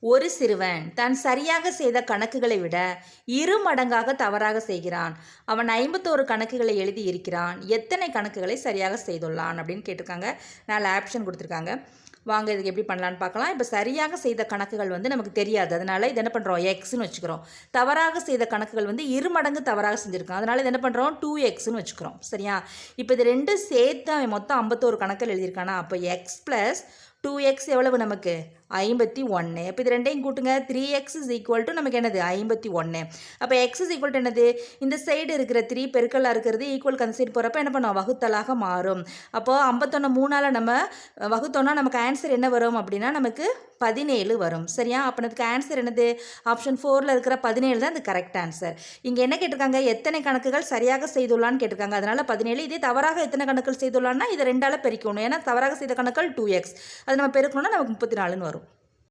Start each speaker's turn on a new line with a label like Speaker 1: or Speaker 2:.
Speaker 1: ஒரு சிறுவன் தான் சரியாக செய்த கணக்குகளை விட 2 மடங்காக தவறாக செய்கிறான். அவன் 51 கணக்குகளை எழுதி இருக்கிறான். எத்தனை கணக்குகளை சரியாக செய்துள்ளான் அப்படின்னு கேட்டிருக்காங்க. 4 ஆப்ஷன் கொடுத்துருக்காங்க. வாங்க இதுக்கு எப்படி பண்ணலான்னு பார்க்கலாம். இப்போ சரியாக செய்த கணக்குகள் வந்து நமக்கு தெரியாது. அதனால் இது என்ன பண்ணுறோம், எக்ஸ்ன்னு வச்சுக்கிறோம். தவறாக செய்த கணக்குகள் வந்து 2 மடங்கு தவறாக செஞ்சுருக்கான். அதனால் இது என்ன பண்ணுறோம், 2xன்னு வச்சுக்கிறோம். சரியா? இப்போ இது ரெண்டும் சேர்த்து அவன் மொத்தம் 51 கணக்குகள் எழுதியிருக்கானா, அப்போ எக்ஸ் ப்ளஸ் 2x எவ்வளவு நமக்கு 51. அப்போ இது ரெண்டையும் கூட்டுங்க. 3x இஸ் ஈக்குவல் டு நமக்கு என்னது 51. அப்போ x இஸ் ஈக்குவல் டு என்னது, இந்த சைடு இருக்கிற 3 பெருக்கலாக இருக்கிறது ஈக்குவலுக்கு அந்த சைடு போகிறப்ப என்ன பண்ணுவோம், வகுத்தலாக மாறும். அப்போது 51 3ஆல் நம்ம வகுத்தோன்னா நமக்கு ஆன்சர் என்ன வரும் அப்படின்னா நமக்கு 17 வரும். சரியா? அப்போ நமக்கு ஆன்சர் என்னது, ஆப்ஷன் 4ல் இருக்கிற 17 தான் அது கரெக்ட் ஆன்சர். இங்கே என்ன கேட்டிருக்காங்க, எத்தனை கணக்குகள் சரியாக செய்துள்ளான்னு கேட்டிருக்காங்க. அதனால் 17. இதே தவறாக எத்தனை கணக்குகள் செய்துள்ளான்னா இதை 2ஆல் பெருக்கணும். ஏன்னா தவறாக செய்த கணக்குகள் 2x. அது நம்ம பெருக்கணும்னா நமக்கு 34ன்னு வரும்.